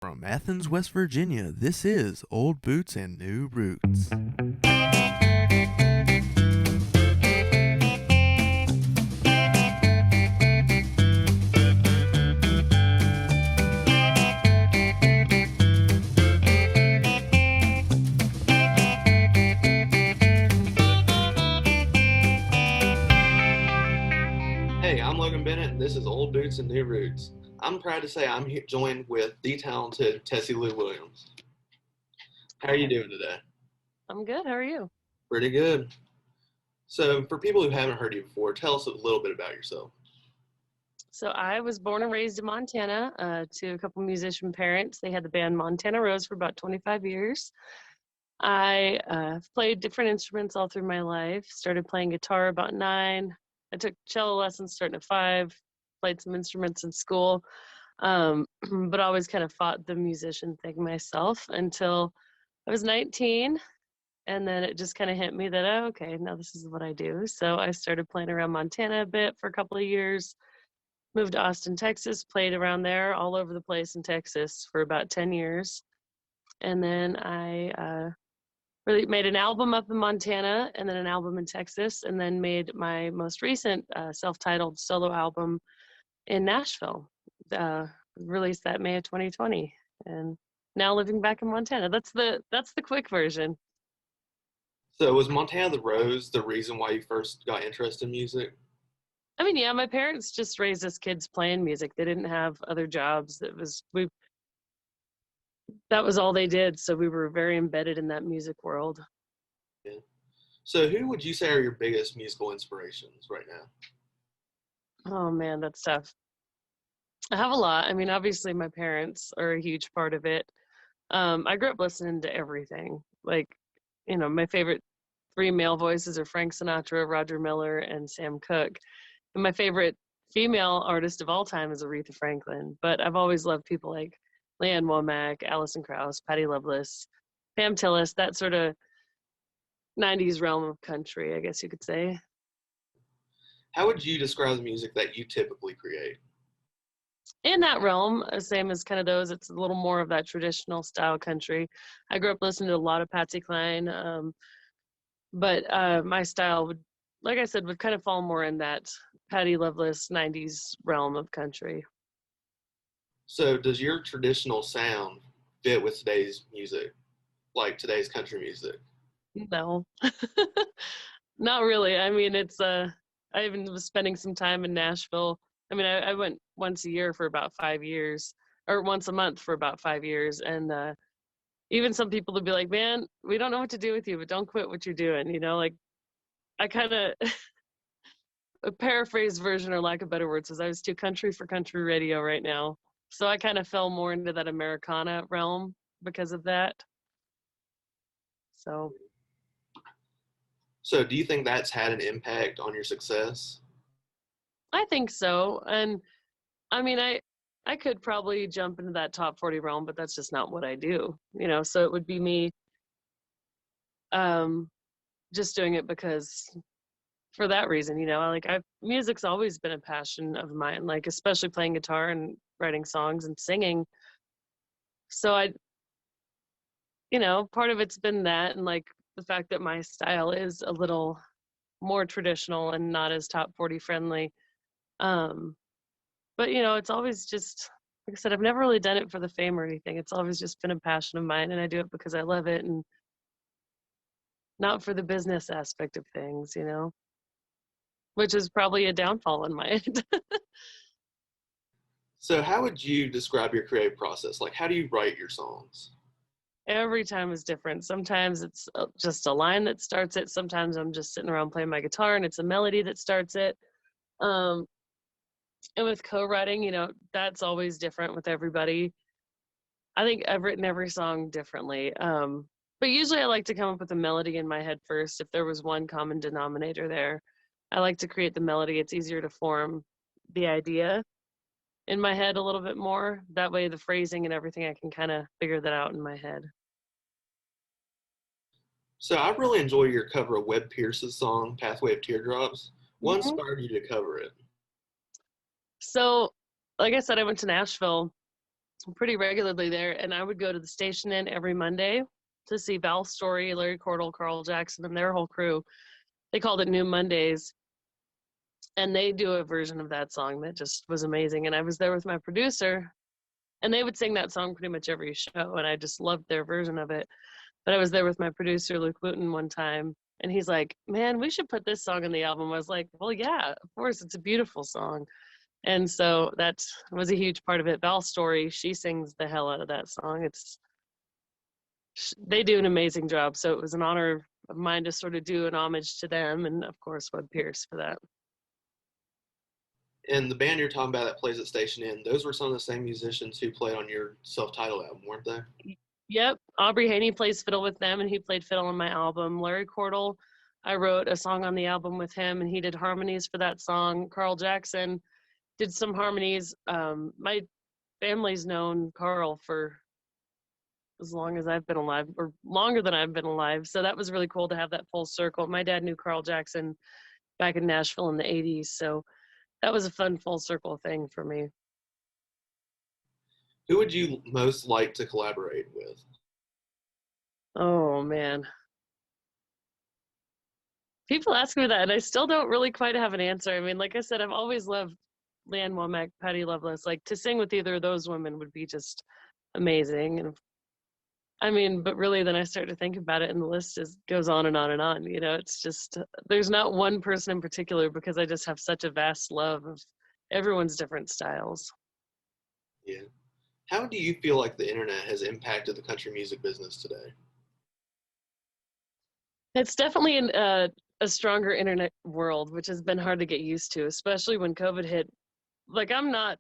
From Athens, West Virginia, this is Old Boots and New Roots. Hey, I'm Logan Bennett, and this is Old Boots and New Roots. I'm proud to say I'm joined with the talented Tessy Lou Williams. How are you doing today? I'm good. How are you? Pretty good. So, for people who haven't heard you before, tell us a little bit about yourself. So I was born and raised in Montana to a couple musician parents. They had the band Montana Rose for about 25 years. I played different instruments all through my life. Started playing guitar about 9. I took cello lessons starting at 5. Played some instruments in school, but always kind of fought the musician thing myself until I was 19. And then it just kind of hit me that, oh, okay, now this is what I do. So I started playing around Montana a bit for a couple of years, moved to Austin, Texas, played around there all over the place in Texas for about 10 years. And then I really made an album up in Montana and then an album in Texas, and then made my most recent self-titled solo album in Nashville. Released that May of 2020, and now living back in Montana. That's the quick version. So, was Montana the Rose the reason why you first got interested in music? I mean, yeah, my parents just raised us kids playing music. They didn't have other jobs. That was all they did. So we were very embedded in that music world. Yeah. So, who would you say are your biggest musical inspirations right now? Oh man, that's tough. I have a lot. I mean, obviously my parents are a huge part of it. I grew up listening to everything. Like, my favorite 3 male voices are Frank Sinatra, Roger Miller, and Sam Cooke. And my favorite female artist of all time is Aretha Franklin. But I've always loved people like Leanne Womack, Alison Krauss, Patti Loveless, Pam Tillis, that sort of 90s realm of country, I guess you could say. How would you describe the music that you typically create? In that realm, same as kind of those, it's a little more of that traditional style country. I grew up listening to a lot of Patsy Cline, but my style would, like I said, would kind of fall more in that Patti Loveless 90s realm of country. So, does your traditional sound fit with today's music, like today's country music? No, not really. I mean, I even was spending some time in Nashville. I mean, I went once a year for about 5 years, or once a month for about 5 years. And even some people would be like, man, we don't know what to do with you, but don't quit what you're doing. Like I kind of, a paraphrase version or lack of better words, is I was too country for country radio right now. So I kind of fell more into that Americana realm because of that. So So, do you think that's had an impact on your success? I think so. And I mean, I could probably jump into that top 40 realm, but that's just not what I do, so it would be me um just doing it because for that reason, like music's always been a passion of mine, like especially playing guitar and writing songs and singing. So part of it's been that, and like the fact that my style is a little more traditional and not as top 40 friendly. Um but it's always just, like I said, I've never really done it for the fame or anything. It's always just been a passion of mine, and I do it because I love it and not for the business aspect of things, which is probably a downfall in my end. So, how would you describe your creative process? Like, how do you write your songs? Every time is different. Sometimes it's just a line that starts it. Sometimes I'm just sitting around playing my guitar and it's a melody that starts it. Um, and with co-writing, that's always different with everybody. I think I've written every song differently. But usually I like to come up with a melody in my head first. If there was one common denominator there, I like to create the melody. It's easier to form the idea in my head a little bit more. That way the phrasing and everything, I can kind of figure that out in my head. So, I really enjoy your cover of Webb Pierce's song, Pathway of Teardrops. What Mhm. inspired you to cover it? So, like I said, I went to Nashville pretty regularly there, and I would go to the station inn every Monday to see Val Story, Larry Cordell, Carl Jackson, and their whole crew. They called it New Mondays, and they do a version of that song that just was amazing. And I was there with my producer, and they would sing that song pretty much every show, and I just loved their version of it. But I was there with my producer, Luke Wooten, one time, and he's like, man, we should put this song on the album. I was like, well, yeah, of course, it's a beautiful song. And so that was a huge part of it. Val Story, she sings the hell out of that song. They do an amazing job. So it was an honor of mine to sort of do an homage to them, and of course, Bud Pierce for that. And the band you're talking about that plays at Station Inn, those were some of the same musicians who played on your self-titled album, weren't they? Yep. Aubrey Haney plays fiddle with them, and he played fiddle on my album. Larry Cordell, I wrote a song on the album with him, and he did harmonies for that song. Carl Jackson did some harmonies. My family's known Carl for as long as I've been alive, or longer than I've been alive. So that was really cool to have that full circle. My dad knew Carl Jackson back in Nashville in the 80s. So that was a fun full circle thing for me. Who would you most like to collaborate with? Oh, man. People ask me that, and I still don't really quite have an answer. I mean, like I said, I've always loved Leanne Womack, Patty Loveless. Like, to sing with either of those women would be just amazing. And I mean, but really, then I start to think about it, and the list just goes on and on and on. You know, it's just, there's not one person in particular, because I just have such a vast love of everyone's different styles. Yeah. How do you feel like the internet has impacted the country music business today? It's definitely a stronger internet world, which has been hard to get used to, especially when COVID hit. Like, I'm not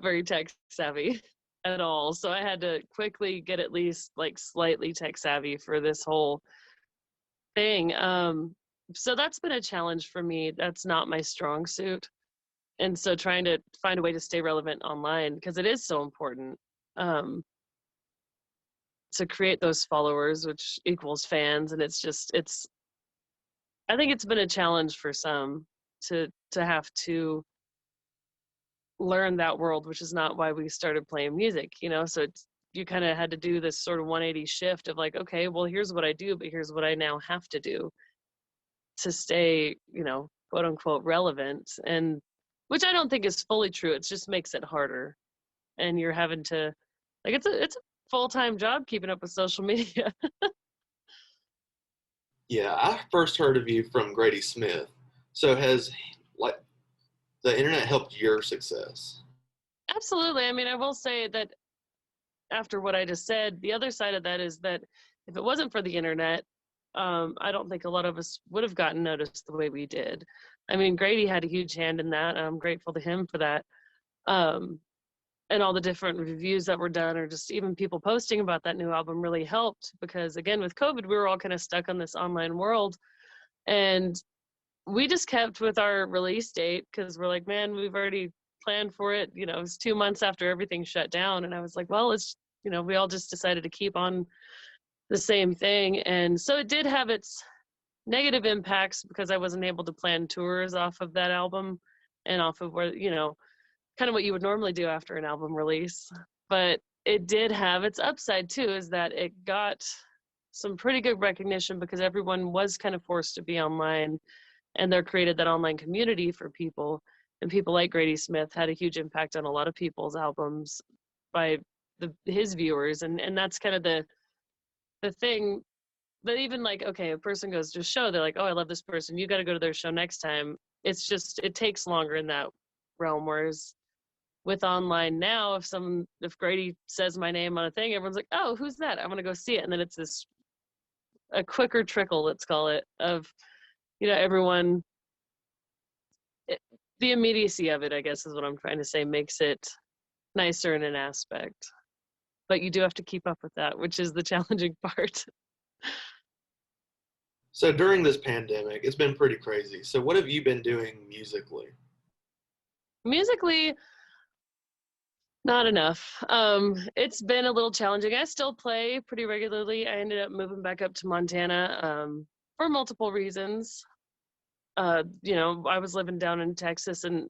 very tech savvy at all. So I had to quickly get at least like slightly tech savvy for this whole thing. So that's been a challenge for me. That's not my strong suit. And so trying to find a way to stay relevant online, because it is so important, to create those followers, which equals fans. And I think it's been a challenge for some to have to learn that world, which is not why we started playing music, you know? So you kind of had to do this sort of 180 shift of like, okay, well, here's what I do, but here's what I now have to do to stay, you know, quote unquote relevant. And which I don't think is fully true. It just makes it harder. And you're having to, like, it's a full-time job keeping up with social media. Yeah, I first heard of you from Grady Smith. So has like the internet helped your success? Absolutely. I mean, I will say that after what I just said, the other side of that is that if it wasn't for the internet, I don't think a lot of us would have gotten noticed the way we did. I mean, Grady had a huge hand in that. I'm grateful to him for that. And all the different reviews that were done, or just even people posting about that new album, really helped, because again, with COVID, we were all kind of stuck on this online world, and we just kept with our release date, because we're like, man, we've already planned for it. You know, it was 2 months after everything shut down, and I was like, well, it's, you know, we all just decided to keep on the same thing. And so it did have its negative impacts, because I wasn't able to plan tours off of that album and off of where, you know, kind of what you would normally do after an album release. But it did have its upside too, is that it got some pretty good recognition, because everyone was kind of forced to be online, and they're created that online community for people. And people like Grady Smith had a huge impact on a lot of people's albums by his viewers. And that's kind of the thing that, even like, okay, a person goes to a show, they're like, oh, I love this person, you got to go to their show next time. It's just, it takes longer in that realm. Whereas with online now, if Grady says my name on a thing, everyone's like, oh, who's that? I'm going to go see it. And then it's a quicker trickle, let's call it, of, you know, everyone, the immediacy of it, I guess is what I'm trying to say, makes it nicer in an aspect. But you do have to keep up with that, which is the challenging part. So during this pandemic, it's been pretty crazy. So what have you been doing musically? Musically, not enough. It's been a little challenging. I still play pretty regularly. I ended up moving back up to Montana for multiple reasons. You know, I was living down in Texas, and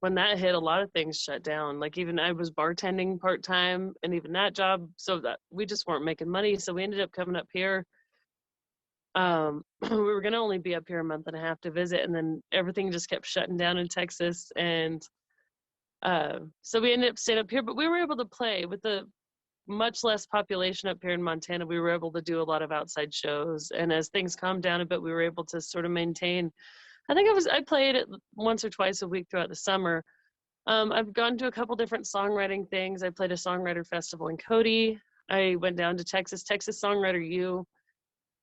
when that hit, a lot of things shut down. Like even I was bartending part-time and even that job, so that we just weren't making money. So we ended up coming up here. We were gonna only be up here a month and a half to visit, and then everything just kept shutting down in Texas. And so we ended up staying up here, but we were able to play with the much less population up here in Montana. We were able to do a lot of outside shows, and as things calmed down a bit, we were able to sort of maintain. I played it once or twice a week throughout the summer. I've gone to a couple different songwriting things. I played a songwriter festival in Cody. I went down to Texas. Texas Songwriter U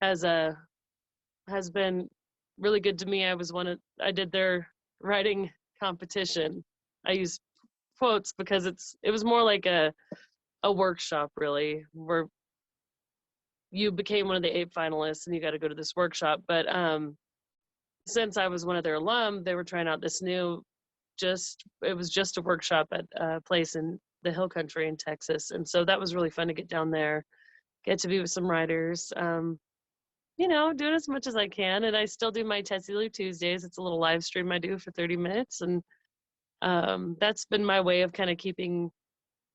has been really good to me. I did their writing competition. I use quotes because it was more like a workshop, really, where you became one of the 8 finalists and you got to go to this workshop. But since I was one of their alum, they were trying out this new, it was just a workshop at a place in the Hill Country in Texas. And so that was really fun to get down there, get to be with some writers, doing as much as I can. And I still do my Tessy Lou Tuesdays. It's a little live stream I do for 30 minutes. And that's been my way of kind of keeping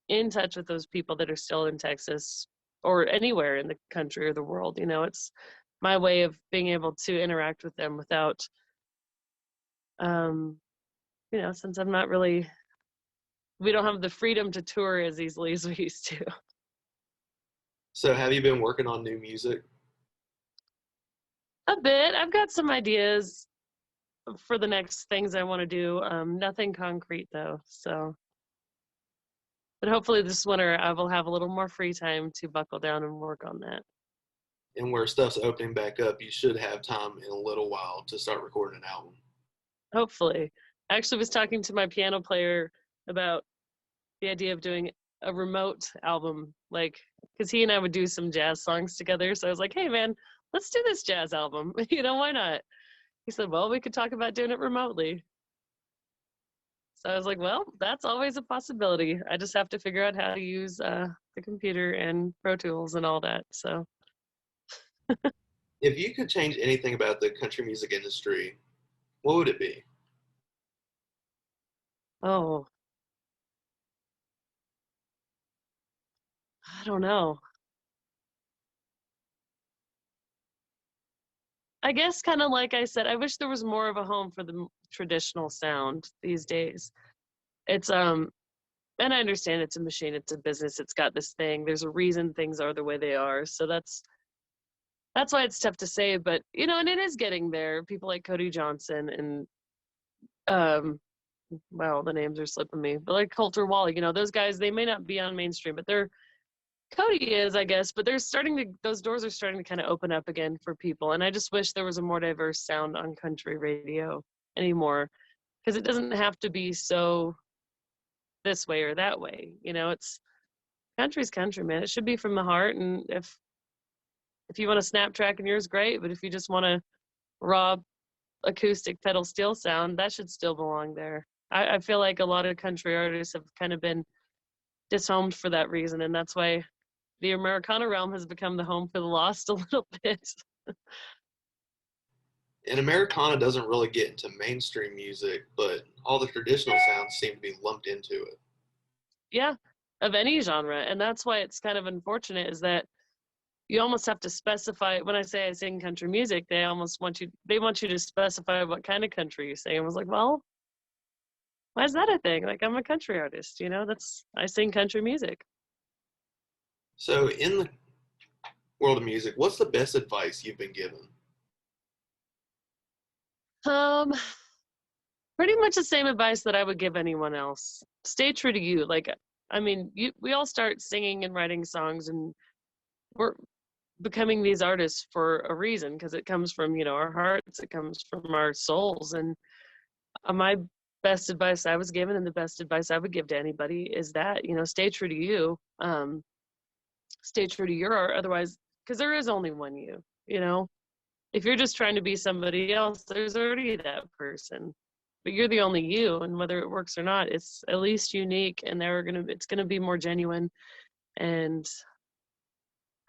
in touch with those people that are still in Texas or anywhere in the country or the world. It's my way of being able to interact with them without, since I'm not really, we don't have the freedom to tour as easily as we used to. So have you been working on new music? A bit. I've got some ideas for the next things I want to do. Nothing concrete though. So, but hopefully this winter I will have a little more free time to buckle down and work on that. And where stuff's opening back up, you should have time in a little while to start recording an album. Hopefully. I actually was talking to my piano player about the idea of doing a remote album, like, because he and I would do some jazz songs together. So I was like, hey, man, let's do this jazz album. Why not? He said, well, we could talk about doing it remotely. So I was like, well, that's always a possibility. I just have to figure out how to use the computer and Pro Tools and all that. So. If you could change anything about the country music industry, what would it be? Oh, I don't know. I guess kind of like I said, I wish there was more of a home for the traditional sound these days. It's and I understand it's a machine, it's a business, it's got this thing. There's a reason things are the way they are. So that's why it's tough to say, but and it is getting there. People like Cody Johnson and well, the names are slipping me, but like Coulter Wally, those guys, they may not be on mainstream, but Cody is, I guess, but those doors are starting to kind of open up again for people. And I just wish there was a more diverse sound on country radio anymore, because it doesn't have to be so this way or that way. It's country's country, man. It should be from the heart. And if you want a snap track in yours, great. But if you just want a raw acoustic pedal steel sound, that should still belong there. I feel like a lot of country artists have kind of been dishomed for that reason. And that's why the Americana realm has become the home for the lost a little bit. And Americana doesn't really get into mainstream music, but all the traditional sounds seem to be lumped into it. Yeah, of any genre. And that's why it's kind of unfortunate, is that you almost have to specify. When I say I sing country music, they want you to specify what kind of country you sing. I was like, well, why is that a thing? Like, I'm a country artist, I sing country music. So in the world of music, what's the best advice you've been given? Pretty much the same advice that I would give anyone else. Stay true to you. Like, we all start singing and writing songs, and we're becoming these artists for a reason, because it comes from, our hearts, it comes from our souls. And my best advice I was given, and the best advice I would give to anybody, is that, stay true to you. Stay true to your art. Otherwise, because there is only one you, if you're just trying to be somebody else, there's already that person, but you're the only you. And whether it works or not, it's at least unique, and it's going to be more genuine. And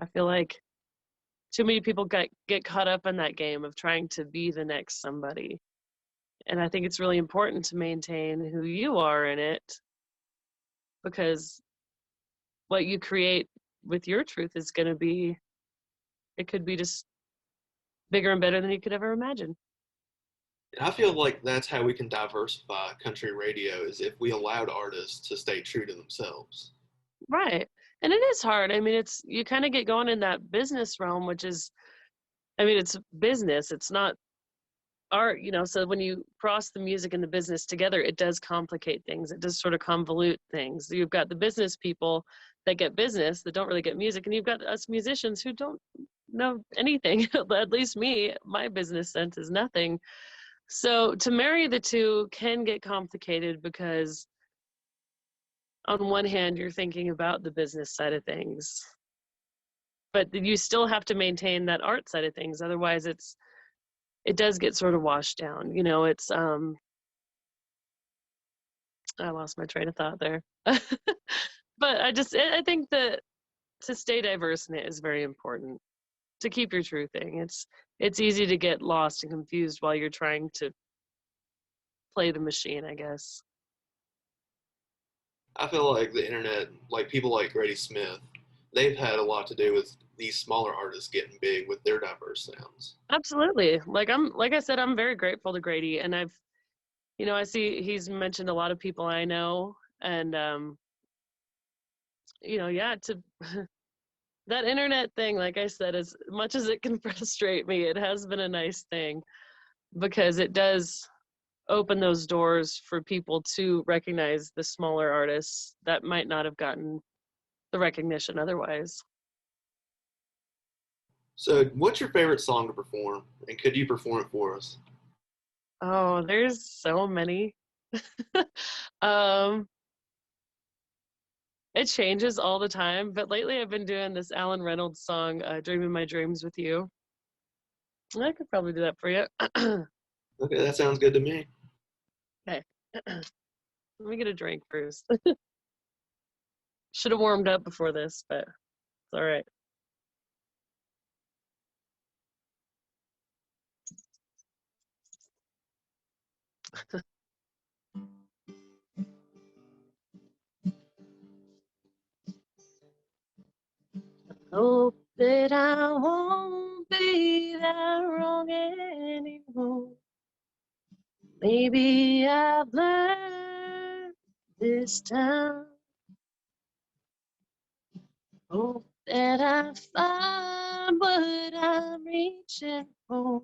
I feel like too many people get caught up in that game of trying to be the next somebody. And I think it's really important to maintain who you are in it, because what you create with your truth is going to be, it could be just bigger and better than you could ever imagine. And I feel like that's how we can diversify country radio is if we allowed artists to stay true to themselves. Right. And it is hard. I mean, it's, you kind of get going in that business realm, which is, I mean, it's business, it's not art, you know. So when you cross the music and the business together, it does complicate things. It does sort of convolute things. You've got the business people that get business that don't really get music, and you've got us musicians who don't know anything. At least me, my business sense is nothing. So to marry the two can get complicated because on one hand, you're thinking about the business side of things, but you still have to maintain that art side of things. Otherwise, it does get sort of washed down. You know, it's I lost my train of thought there. But I think that to stay diverse in it is very important. To keep your true thing. It's easy to get lost and confused while you're trying to play the machine, I guess. I feel like the internet, like people like Grady Smith, they've had a lot to do with these smaller artists getting big with their diverse sounds. Absolutely. Like I said, I'm very grateful to Grady, and I've, you know, I see he's mentioned a lot of people I know, and you know, yeah, to that internet thing, like I said, as much as it can frustrate me, it has been a nice thing because it does open those doors for people to recognize the smaller artists that might not have gotten the recognition otherwise. So, what's your favorite song to perform, and could you perform it for us? Oh, there's so many. um, it changes all the time, but lately I've been doing this Alan Reynolds song, "Dreaming My Dreams with You." I could probably do that for you. Okay, that sounds good to me. Okay, let me get a drink first. Should have warmed up before this, but it's all right. Hope that I won't be that wrong anymore. Maybe I've learned this time. Hope that I find what I'm reaching for,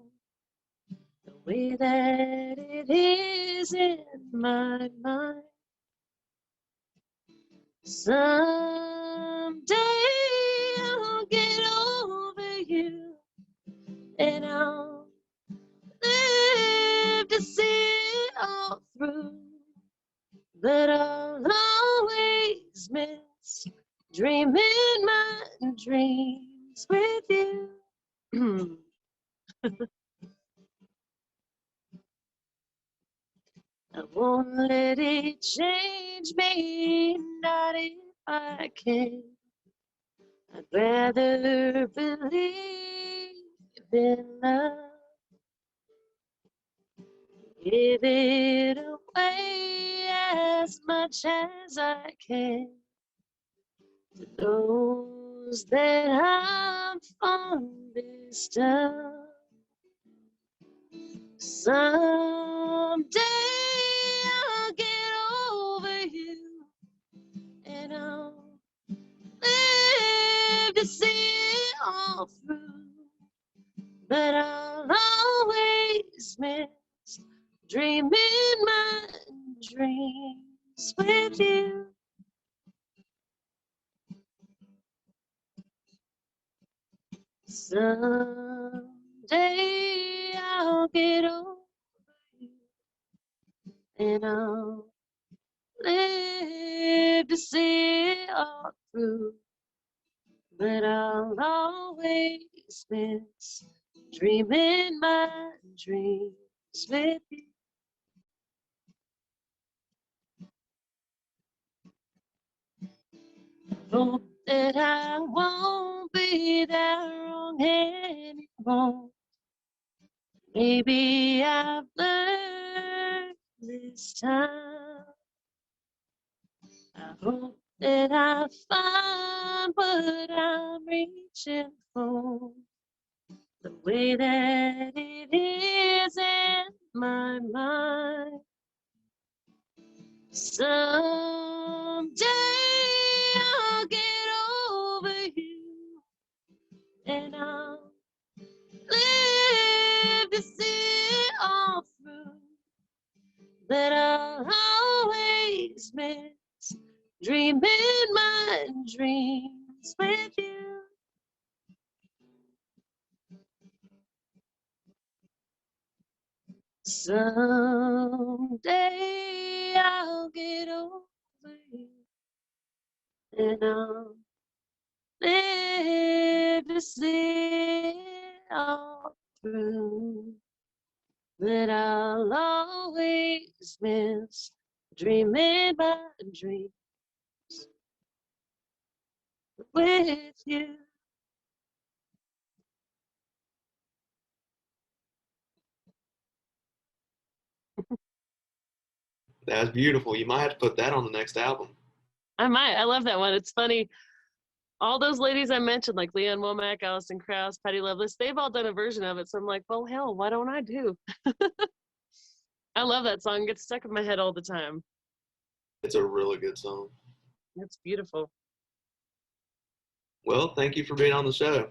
the way that it is in my mind. Someday I'll get over you, and I'll live to see it all through. But I'll always miss dreaming my dreams with you. I won't let it change me, not if I can. I'd rather believe in love. Give it away as much as I can to those that I'm fondest of. Someday I'll get over you, and I'll live to see it all through. But I'll always miss dreaming my dreams with you. Someday I'll get over you, and I'll live to see it all through. But I'll always miss dreaming my dreams with you. Hope that I won't be that wrong anymore. Maybe I've learned this time. I hope that I find what I'm reaching for, the way that it is in my mind. Someday I'll get over you, and I'll live to see it all through. But I'll always miss dreaming my dreams with you. Someday I'll get over you, and I'll live to see it all through. But I'll always miss dreaming my dreams with you. That was beautiful. You might have to put that on the next album. I might. I love that one. It's funny. All those ladies I mentioned, like Leanne Womack, Alison Krauss, Patty Loveless, they've all done a version of it. So I'm like, well, hell, why don't I do? I love that song. It gets stuck in my head all the time. It's a really good song. It's beautiful. Well, thank you for being on the show.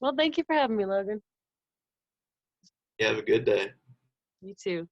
Well, thank you for having me, Logan. You have a good day. You too.